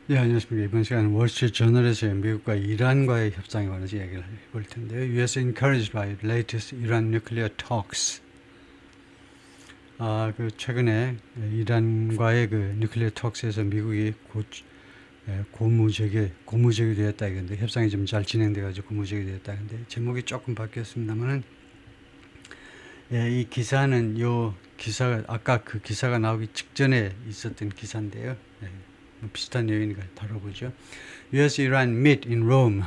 예, 안녕하십니까. 이번 시간은 월스트리트저널에서 미국과 이란과의 협상에 관해서 이야기를 해볼 텐데요. U.S. encouraged by latest Iran nuclear talks. 최근에 이란과의 그 nuclear talks에서 미국이 고무적이 되었다 이건데, 협상이 좀 잘 진행돼가지고 고무적이 되었다 근데, 제목이 조금 바뀌었습니다만은, 이 기사는 아까 그 기사가 나오기 직전에 있었던 기사인데요. 비슷한 내용이니까 다뤄보죠. U.S.-Iran meet in Rome.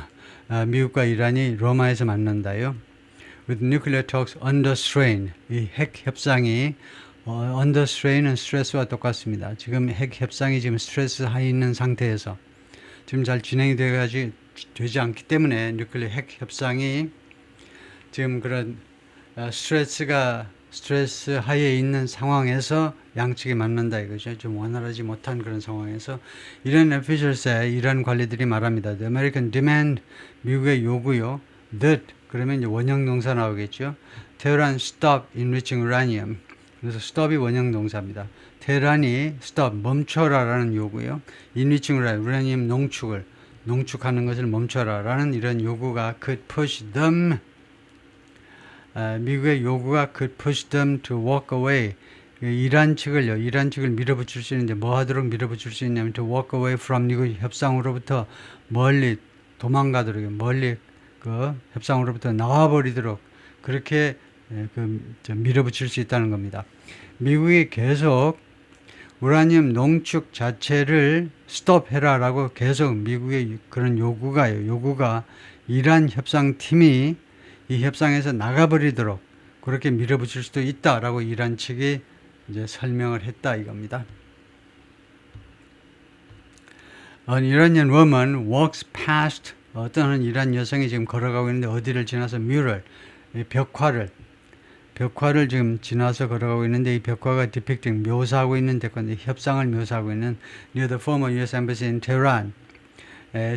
미국과 이란이 로마에서 만난다요. With nuclear talks under strain. 이 핵 협상이 under strain은 스트레스와 똑같습니다. 지금 핵 협상이 지금 스트레스 하에 있는 상태에서 지금 잘 진행이 되지 않기 때문에 뉴클리어 핵 협상이 지금 그런 스트레스 하에 있는 상황에서 양측이 만난다 이거죠. 좀 원활하지 못한 그런 상황에서 이란 officials의 이란 관리들이 말합니다. The American demand, 미국의 요구요. That 그러면 이제 원형 동사 나오겠죠. Tehran stop enriching uranium. 그래서 stop이 원형 동사입니다. 테헤란이 stop 멈춰라라는 요구요. enriching uranium 농축하는 것을 멈춰라라는 이런 요구가 could push them 미국의 요구가 could push them to walk away. 이란 측을 밀어붙일 수 있는데 뭐 하도록 밀어붙일 수 있냐면 to walk away from 미국 협상으로부터 멀리 도망가도록 멀리 그 협상으로부터 나와버리도록 그렇게 밀어붙일 수 있다는 겁니다. 미국이 계속 우라늄 농축 자체를 스톱해라라고 계속 미국의 그런 요구가 이란 협상팀이 이 협상에서 나가버리도록 그렇게 밀어붙일 수도 있다라고 이란 측이 이제 설명을 했다 이겁니다. An Iranian woman walks past 어떤 한 이란 여성이 지금 걸어가고 있는데 어디를 지나서 mural 벽화를 지금 지나서 걸어가고 있는데 이 벽화가 depicting 묘사하고 있는 대건데 협상을 묘사하고 있는 near the former U.S. embassy in Tehran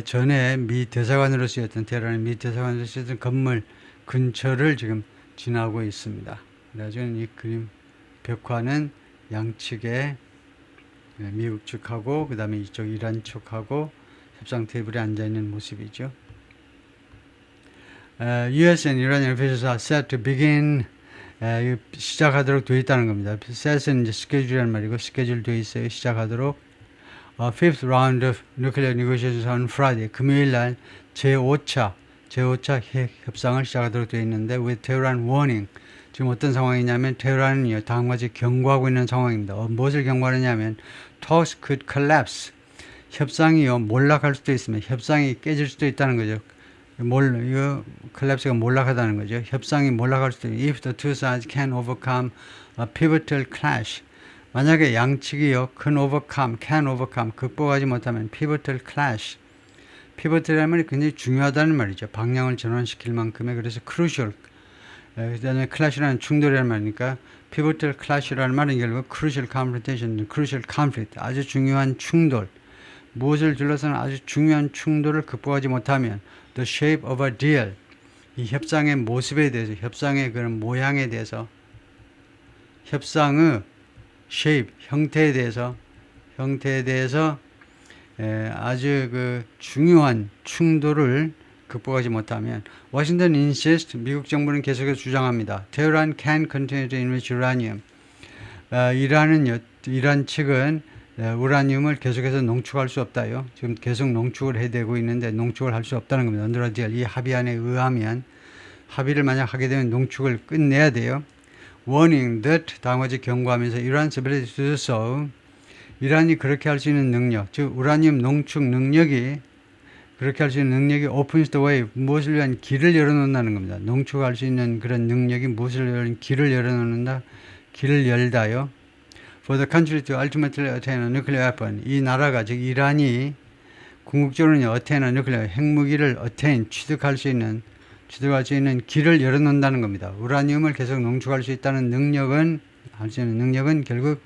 전에 미 대사관으로 쓰였던 테헤란의 미 대사관으로 쓰였던 건물 근처를 지금 지나고 있습니다. 그래가지고 이 그림 벽화는 양측에 미국 측하고 그 다음에 이쪽 이란 측하고 협상 테이블에 앉아 있는 모습이죠. U.S. and Iranian officials are set to begin 시작하도록 되어 있다는 겁니다. set은 이제 스케줄이라는 말이고 스케줄 되어 있어요. 시작하도록 fifth round of nuclear negotiations on Friday 금요일 날 제5차 핵 협상을 시작하도록 되어 있는데 with Tehran warning 지금 어떤 상황이냐면 테헤란은 다음과 같이 경고하고 있는 상황입니다. 무엇을 경고하느냐면 talks could collapse 협상이요 몰락할 수도 있습니다. 협상이 깨질 수도 있다는 거죠. 이거 collapse가 몰락하다는 거죠. 협상이 몰락할 수도 있습니다. If the two sides can overcome a pivotal clash 만약에 양측이요 can overcome 극복하지 못하면 pivotal clash 피벗이라는 말이 굉장히 중요하다는 말이죠. 방향을 전환시킬 만큼의 그래서 crucial 그 다음에 clash라는 충돌이라는 말이니까 pivotal clash라는 말은 결국 crucial confrontation, crucial conflict 아주 중요한 충돌 무엇을 둘러싸는 아주 중요한 충돌을 극복하지 못하면 the shape of a deal 이 협상의 모습에 대해서 협상의 그런 모양에 대해서 협상의 shape 형태에 대해서 아주 그 중요한 충돌을 극복하지 못하면 워싱턴 insist 미국 정부는 계속해서 주장합니다. Tehran can continue to enrich uranium. 이란 측은 우라늄을 계속해서 농축할 수 없다요. 지금 계속 농축을 해대고 있는데 농축을 할 수 없다는 겁니다. 언더라디얼 이 합의안에 의하면 합의를 만약 하게 되면 농축을 끝내야 돼요. Warning that 다음과 같이 경고하면서 Iran's ability to do so 이란이 그렇게 할 수 있는 능력, 즉 우라늄 농축 능력이 그렇게 할 수 있는 능력이 opens the way, 무엇을 위한 길을 열어놓는다는 겁니다. 농축할 수 있는 그런 능력이 무엇을 위한 길을 열어놓는다, 길을 열다요. For the country to ultimately attain a nuclear weapon, 이 나라가 즉 이란이 궁극적으로는 attain a nuclear 핵무기를 취득할 수 있는 길을 열어놓는다는 겁니다. 우라늄을 계속 농축할 수 있다는 능력은 결국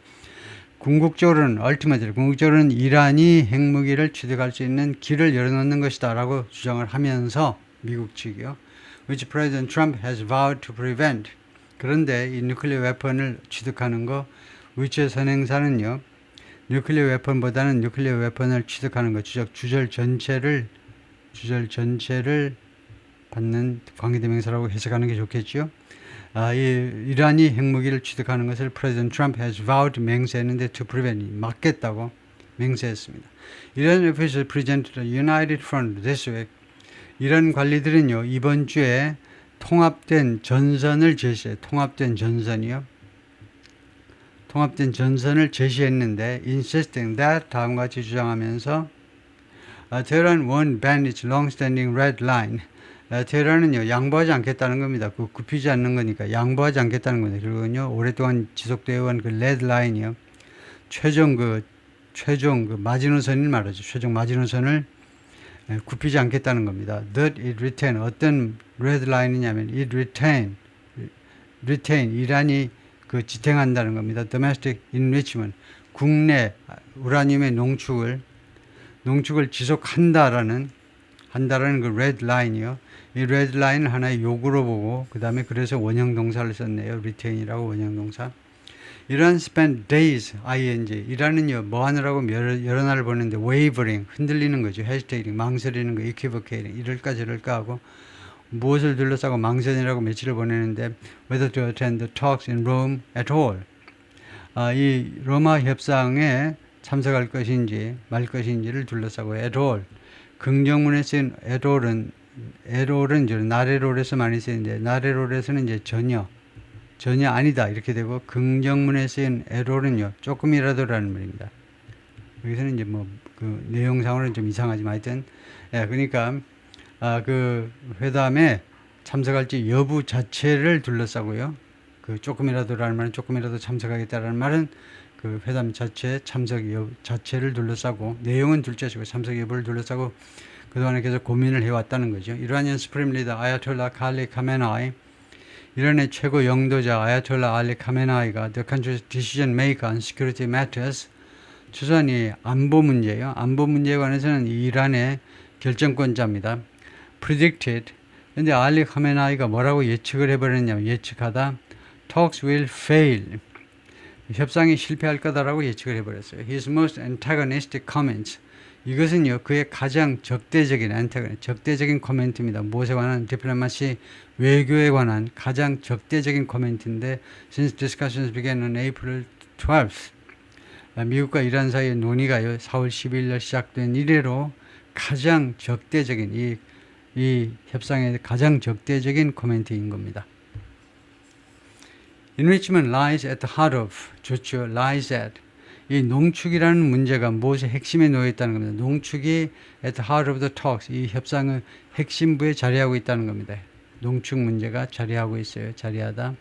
궁극적으로는 이란이 핵무기를 취득할 수 있는 길을 열어놓는 것이다 라고 주장을 하면서 미국 측이요. Which President Trump has vowed to prevent. 그런데 이 누클리어 웨폰을 취득하는 거 위치의 선행사는요. 뉴클리어 웨폰보다는 뉴클리어 웨폰을 취득하는 것, 주절 전체를 받는 관계대명사라고 해석하는 게 좋겠죠. 이란이 핵무기를 취득하는 것을 프레지던트 트럼프 has vowed 맹세했는데 to prevent 막겠다고 맹세했습니다. 이란 officials presented a united front this week. 이란 관리들은요 이번 주에 통합된 전선을 제시해 통합된 전선을 제시했는데 insisting that 다음과 같이 주장하면서 Tehran won't ban its long-standing red line. 테헤란은요 양보하지 않겠다는 겁니다. 굽히지 않는 거니까 양보하지 않겠다는 겁니다. 그리고요 오랫동안 지속되어 온 그 레드 라인이요 최종 마지노선을 말하죠. 최종 마지노선을 굽히지 않겠다는 겁니다. That it retain 어떤 레드 라인이냐면 it retain 이란이 지탱한다는 겁니다. Domestic enrichment 국내 우라늄의 농축을 지속한다라는 그 레드 라인이요. 이 레드 라인을 하나의 요구로 보고 그 다음에 그래서 원형 동사를 썼네요. retain이라고 원형 동사. 이란 spent days, ing. 이란은요 뭐 하느라고 여러 날을 보냈는데 wavering, 흔들리는 거죠. hesitating, 망설이는 거, equivocating, 이럴까 저럴까 하고 무엇을 둘러싸고 망설이라고 며칠을 보내는데 whether to attend the talks in Rome at all. 이 로마 협상에 참석할 것인지 말 것인지를 둘러싸고 at all. 긍정문에 쓰인 at all은 not at all에서 많이 쓰이는데 not at all에서는 이제 전혀 아니다 이렇게 되고 긍정문에 쓰인 at all은요 조금이라도라는 말입니다. 여기서는 이제 그 내용상으로는 좀 이상하지만 하여튼 그러니까 그 회담에 참석할지 여부 자체를 둘러싸고요. 그 조금이라도라는 말은 조금이라도 참석하겠다라는 말은 그 회담 자체 참석 여부 자체를 둘러싸고 내용은 둘째치고 참석 여부를 둘러싸고 그동안에 계속 고민을 해왔다는 거죠. 이란의 스프림 리더 아야톨라 칼리 카메나이 이란의 최고 영도자 아야톨라 알리 카메나이가 The country's decision maker on security matters 추산이 안보 문제예요. 안보 문제에 관해서는 이란의 결정권자입니다. Predicted 근데 알리 카메나이가 뭐라고 예측을 해버렸냐면 예측하다 Talks will fail 협상이 실패할 거다라고 예측을 해버렸어요. His most antagonistic comments 이것은요 그의 가장 적대적인 코멘트입니다. 무엇에 관한 디플로마시 외교에 관한 가장 적대적인 코멘트인데 since discussions began on April 12th 미국과 이란 사이의 논의가요 4월 10일 날 시작된 이래로 가장 적대적인 이 협상의 가장 적대적인 코멘트인 겁니다. Enrichment lies at the heart of 좋죠. lies at 이 농축이라는 문제가 무엇의 핵심에 놓여 있다는 겁니다. 농축이 at the heart of the talks 이 협상의 핵심부에 자리하고 있다는 겁니다. 농축 문제가 자리하고 있어요. 자리하다.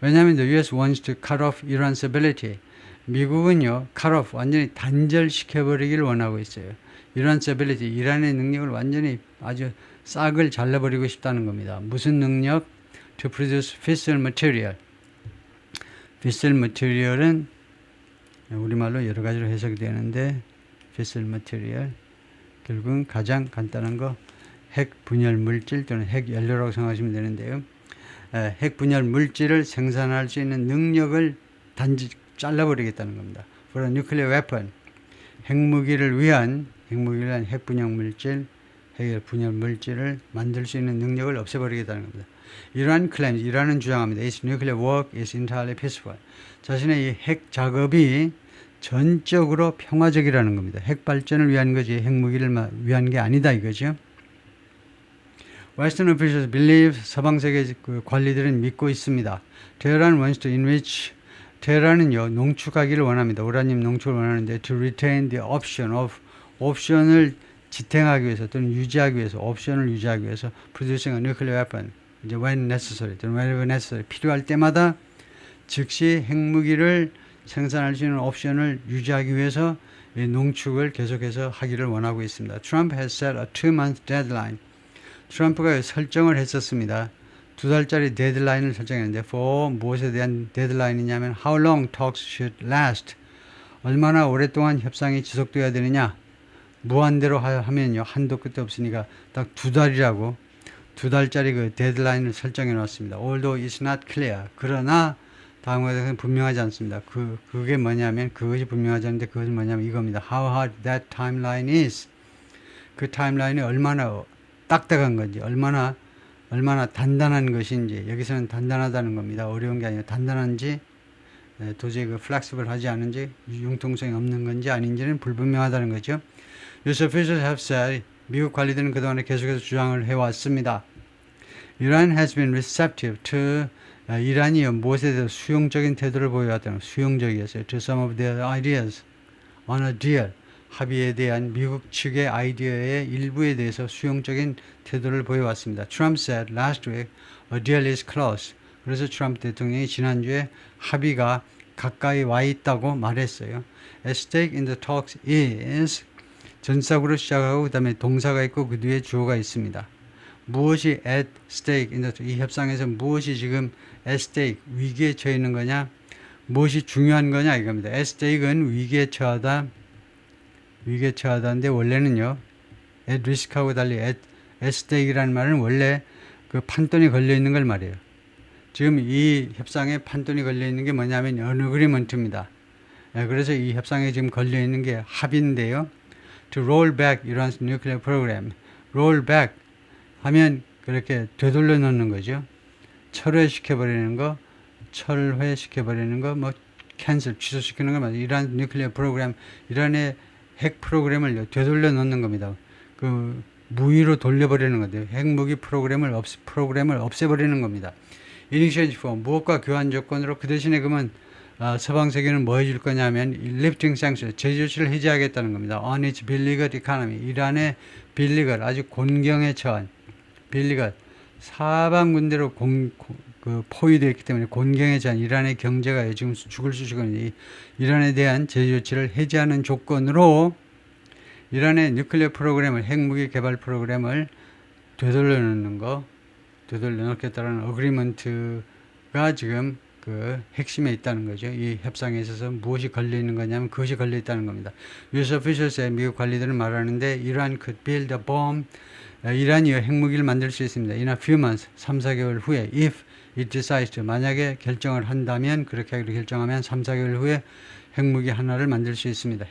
왜냐하면 the US wants to cut off Iran's ability. 미국은요, cut off 완전히 단절시켜버리기를 원하고 있어요. Iran's ability 이란의 능력을 완전히 아주 싹을 잘라버리고 싶다는 겁니다. 무슨 능력? To produce fissile material. fissile material은 우리말로 여러 가지로 해석이 되는데 fissile material 결국은 가장 간단한 거 핵 분열 물질 또는 핵 연료라고 생각하시면 되는데요. 핵 분열 물질을 생산할 수 있는 능력을 잘라버리겠다는 겁니다. For a nuclear weapon 핵무기를 위한 핵 분열 물질, 핵 분열 물질을 만들 수 있는 능력을 없애버리겠다는 겁니다. 이란 claims, 이란은 주장합니다. Its nuclear work is entirely peaceful. 자신의 이 핵 작업이 전적으로 평화적이라는 겁니다. 핵 발전을 위한 거지 핵무기를 위한 게 아니다 이거죠. Western officials believe 서방 세계 관리들은 믿고 있습니다. Tehran wants to enrich 테헤란은요 농축하기를 원합니다. 우라늄 농축을 원하는데 to retain the option of 옵션을 지탱하기 위해서 또는 유지하기 위해서 옵션을 유지하기 위해서 producing a nuclear weapon 이제 when necessary 또는 whenever necessary 필요할 때마다 즉시 핵무기를 생산할 수 있는 옵션을 유지하기 위해서 이 농축을 계속해서 하기를 원하고 있습니다. Trump has set a 2-month deadline. 트럼프가 설정을 했었습니다. 2달짜리 데드라인을 설정했는데 for 무엇에 대한 데드라인이냐면 how long talks should last. 얼마나 오랫동안 협상이 지속되어야 되느냐. 무한대로 하면요 한도 끝도 없으니까 딱 2달이라고 2달짜리 그 데드라인을 설정해 놨습니다. Although it's not clear. 그러나 다음과 같은 분명하지 않습니다. 그게 뭐냐면, 그것이 분명하지 않은데 그것은 뭐냐면 이겁니다. How hard that timeline is. 그 타임라인이 얼마나 딱딱한 건지, 얼마나 단단한 것인지, 여기서는 단단하다는 겁니다. 어려운 게 아니라 단단한지, 도저히 그 플렉시블 하지 않은지, 융통성이 없는 건지 아닌지는 불분명하다는 거죠. US officials have said, 미국 관리들은 그동안에 계속해서 주장을 해왔습니다. Iran has been receptive to 이란이 무엇에 대해서 수용적인 태도를 보여왔다는 수용적이었어요. To some of their ideas on a deal. 합의에 대한 미국 측의 아이디어의 일부에 대해서 수용적인 태도를 보여왔습니다. Trump said last week a deal is close. 그래서 트럼프 대통령이 지난주에 합의가 가까이 와 있다고 말했어요. At stake in the talks is 전사구로 시작하고 그 다음에 동사가 있고 그 뒤에 주어가 있습니다. 무엇이 at stake 이 협상에서 무엇이 지금 at stake 위기에 처해 있는 거냐, 무엇이 중요한 거냐 이겁니다. at stake은 위기에 처하다인데 원래는요 at risk하고 달리 at stake이라는 말은 원래 그 판돈이 걸려 있는 걸 말해요. 지금 이 협상에 판돈이 걸려 있는 게 뭐냐면 agreement입니다. 그래서 이 협상에 지금 걸려 있는 게 합의인데요. To roll back Iran's nuclear program. roll back 하면 그렇게 되돌려 놓는 거죠. 철회시켜버리는 거, 뭐 캔슬, 취소시키는 거 맞아요. 이란 뉴클리어 프로그램, 이란의 핵 프로그램을 되돌려 놓는 겁니다. 그 무위로 돌려버리는 건데요. 핵무기 프로그램을 없애버리는 겁니다. Initiative for 무엇과 교환 조건으로 그 대신에 그러면 서방 세계는 뭐 해줄 거냐면 lifting sanctions, 제조치를 해제하겠다는 겁니다. On its beleaguered economy, 이란의 빌리걸 아주 곤경에 처한 빌리걸 사방 군데로 포위되어 있기 때문에 곤경에 처한 이란의 경제가 지금 죽을 수식은 이란에 대한 제조치를 해제하는 조건으로 이란의 뉴클리어 프로그램을 핵무기 개발 프로그램을 되돌려 놓겠다는 어그리먼트가 지금 그 핵심에 있다는 거죠. 이 협상에 있어서 무엇이 걸려 있는 거냐면 그것이 걸려 있다는 겁니다. US officials의 미국 관리들은 말하는데 이란 could build a bomb. 이란이 핵무기를 만들 수 있습니다. In a few months, 3, 4개월 후에 if it decides to 만약에 결정을 한다면 그렇게 하기로 결정하면 3, 4개월 후에 핵무기 하나를 만들 수 있습니다.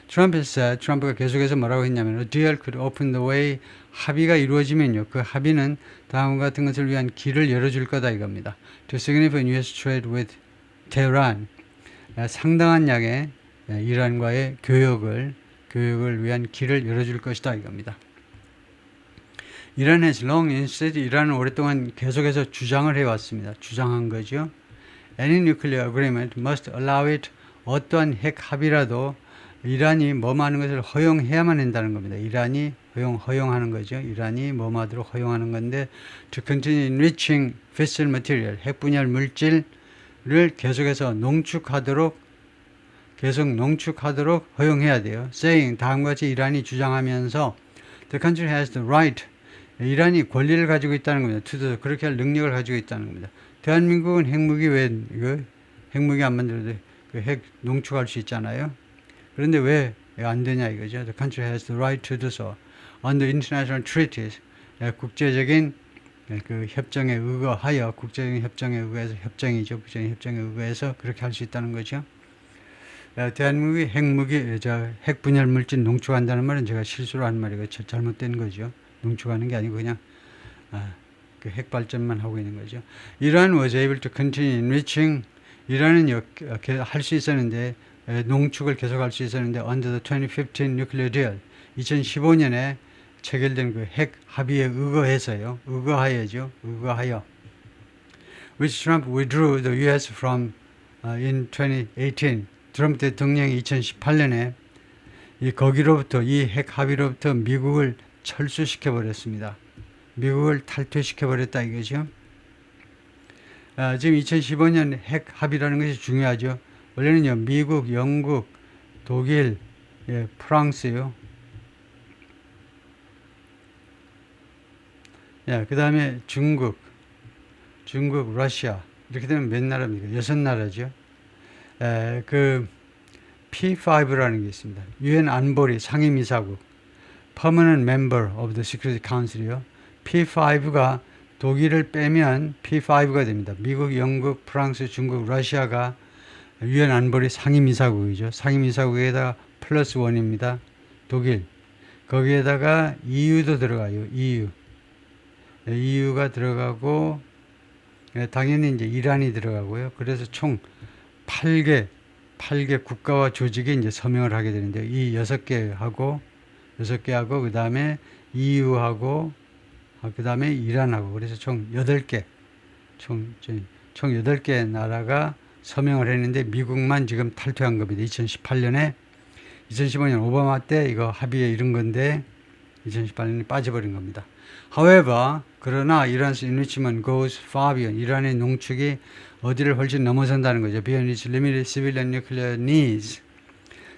트럼프가 계속해서 뭐라고 했냐면 a deal could open the way. 합의가 이루어지면요. 그 합의는 다음과 같은 것을 위한 길을 열어줄 거다 이겁니다. To significant US trade with Tehran. 상당한 양의 이란과의 교역을 위한 길을 열어줄 것이다 이겁니다. 이란 has long insisted, 이란은 오랫동안 계속해서 주장을 해왔습니다. 주장한 거죠. Any nuclear agreement must allow it. 어떠한 핵 합의라도 이란이 뭐하는 것을 허용해야만 한다는 겁니다. 이란이 허용하는 거죠. 이란이 뭐하도록 허용하는 건데 to continue enriching fissile material, 핵 분열 물질을 계속해서 농축하도록 허용해야 돼요. saying 다음과 같이 이란이 주장하면서 the country has the right. 이란이 권리를 가지고 있다는 겁니다. 투도 그렇게 할 능력을 가지고 있다는 겁니다. 대한민국은 핵무기 핵무기 안 만들어도 그 핵 농축할 수 있잖아요. 그런데 왜 안 되냐 이거죠. The country has the right to do so. Under international treaties, 국제적인 그 협정에 의거하여, 국제적인 협정에 의거해서 협정이죠. 국제적인 협정에 의거해서 그렇게 할 수 있다는 거죠. 대한민국이 핵 분열 물질 농축한다는 말은 제가 실수로 한 말이고 잘못된 거죠. 농축하는 게 아니고 그냥 그 핵 발전만 하고 있는 거죠. Iran was able to continue enriching. 이란은 할 수 있었는데 농축을 계속할 수 있었는데 under the 2015 nuclear deal 2015년에 체결된 그 핵 합의에 의거하여 which Trump withdrew the U.S. from in 2018. 트럼프 대통령이 2018년에 거기로부터 이 핵 합의로부터 미국을 철수시켜 버렸습니다. 미국을 탈퇴시켜 버렸다 이거죠. 지금 2015년 핵 합의라는 것이 중요하죠. 원래는요, 미국, 영국, 독일, 프랑스요. 그 다음에 중국, 러시아. 이렇게 되면 몇 나라입니까? 6나라죠. 그 P5라는 게 있습니다. UN 안보리 상임이사국. Permanent Member of the Security Council이요. P5가 독일을 빼면 P5가 됩니다. 미국, 영국, 프랑스, 중국, 러시아가 유엔 안보리 상임이사국이죠. 상임이사국에다가 플러스 원입니다. 독일. 거기에다가 EU도 들어가요. EU가 들어가고 당연히 이제 이란이 들어가고요. 그래서 총 8개 국가와 조직이 이제 서명을 하게 되는데 이 6개하고 그다음에 EU하고 그다음에 이란하고 그래서 총 8개 총 8개 나라가 서명을 했는데 미국만 지금 탈퇴한 겁니다. 2018년에 2015년 오바마 때 이거 합의에 이른 건데 2018년에 빠져버린 겁니다. However, 그러나 Iran's enrichment goes far beyond. 이란의 농축이 어디를 훨씬 넘어선다는 거죠. Beyond its limited civilian nuclear needs.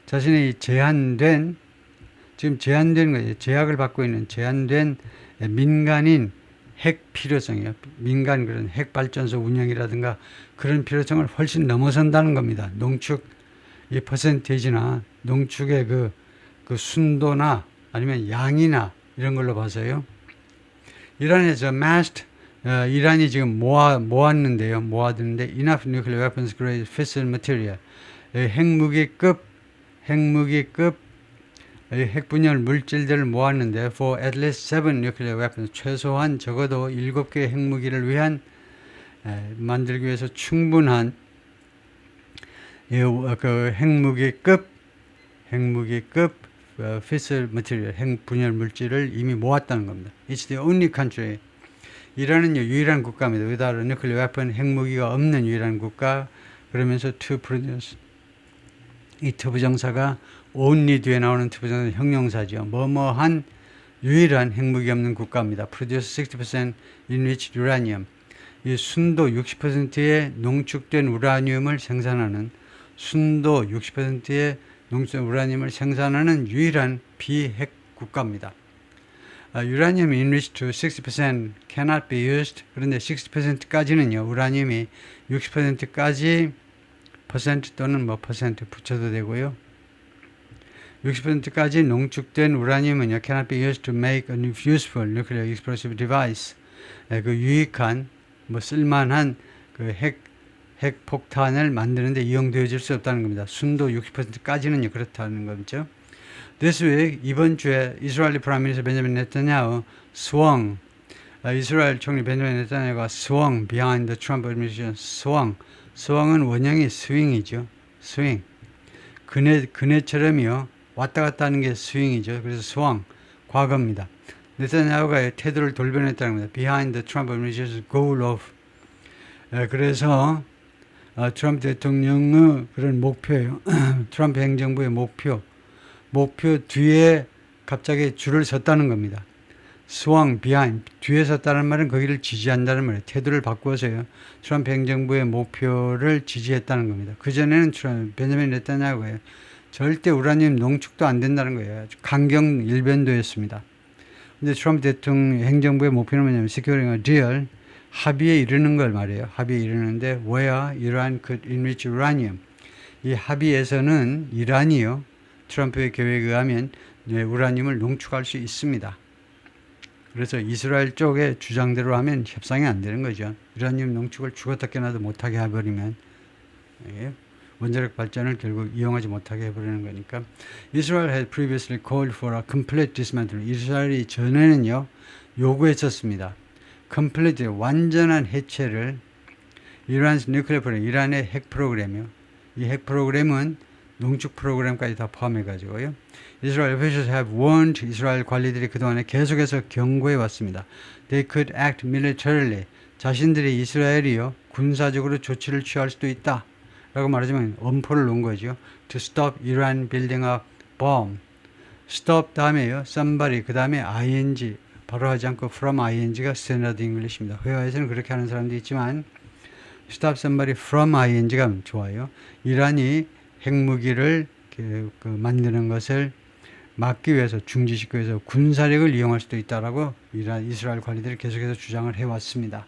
자신의 지금 제한된 거예요. 제약을 받고 있는 제한된 민간인 핵 필요성이요. 민간 그런 핵 발전소 운영이라든가 그런 필요성을 훨씬 넘어선다는 겁니다. 농축 이 퍼센테이지나 농축의 그 순도나 아니면 양이나 이런 걸로 봐서요. 이란에서 amassed 이란이 지금 모았는데요. 모아두는데 enough nuclear weapons grade fissile material 핵무기급 핵분열 물질들을 모았는데 for at least 7 nuclear weapons 최소한 적어도 7개의 핵무기를 위한 만들기 위해서 충분한 그 핵무기급 fissile material 핵분열 물질을 이미 모았다는 겁니다. It's the only country. 이란은 유일한 국가입니다. without a nuclear weapon 핵무기가 없는 유일한 국가. 그러면서 to produce 이 투부정사가 only 뒤에 나오는 투부정사 형용사죠. 뭐뭐한 유일한 핵무기 없는 국가입니다. Produce 60% enriched uranium. 이 순도 60%의 농축된 우라늄을 생산하는 순도 60%의 농축된 우라늄을 생산하는 유일한 비핵 국가입니다. Uranium enriched to 60% cannot be used. 그런데 60%까지는요. 우라늄이 60%까지 퍼센트 또는 퍼센트 붙여도 되고요. 60%까지 농축된 우라늄은요, cannot be used to make a useful nuclear explosive device. 그 유익한, 쓸만한 그 핵 폭탄을 만드는데 이용되어질 수 없다는 겁니다. 순도 60%까지는요, 그렇다는 거죠. This week, 이번 주에 이스라엘 프라임 미니스터 벤자민 네타냐후 swung, 이스라엘 총리 벤자민 네타냐후가 swung behind the Trump administration. swung은 원형이 스윙이죠. 스윙. 그네처럼요. 왔다 갔다 하는 게 스윙이죠. 그래서 swung, 과거입니다. 네타냐후가 태도를 돌변했다는 겁니다. Behind the Trump administration's goal of. 그래서 트럼프 대통령의 그런 목표예요. 트럼프 행정부의 목표 뒤에 갑자기 줄을 섰다는 겁니다. swung behind, 뒤에 섰다는 말은 거기를 지지한다는 말이에요. 태도를 바꾸어서요. 트럼프 행정부의 목표를 지지했다는 겁니다. 그전에는 벤자민 네타냐후가 절대 우라늄 농축도 안 된다는 거예요. 아주 강경 일변도였습니다. 근데 트럼프 대통령 행정부의 목표는 뭐냐면 securing a deal, 합의에 이르는 걸 말이에요. 합의에 이르는데 where Iran could enrich uranium. 이 합의에서는 이란이요. 트럼프의 계획에 의하면 우라늄을 농축할 수 있습니다. 그래서 이스라엘 쪽의 주장대로 하면 협상이 안 되는 거죠. 우라늄 농축을 죽었다 깨나도 못하게 해버리면 원자력 발전을 결국 이용하지 못하게 해버리는 거니까. Israel had previously called for a complete dismantling. 이스라엘이 전에는요 요구했었습니다. complete, 완전한 해체를 Iran's nuclear program, 이란의 핵 프로그램이요. 이 핵 프로그램은 농축 프로그램까지 다 포함해가지고요. Israel officials have warned, 이스라엘 관리들이 그동안에 계속해서 경고해 왔습니다. They could act militarily. 자신들이 이스라엘이요 군사적으로 조치를 취할 수도 있다. 라고 말하자면 엄포를 놓은 거죠. To stop Iran building a bomb. stop 다음에요. somebody 그 다음에 ing 바로 하지 않고 from ing가 standard English입니다. 회화에서는 그렇게 하는 사람도 있지만 stop somebody from ing가 좋아요. 이란이 핵무기를 만드는 것을 막기 위해서 중지시키기 위해서 군사력을 이용할 수도 있다라고 이스라엘 관리들이 계속해서 주장을 해왔습니다.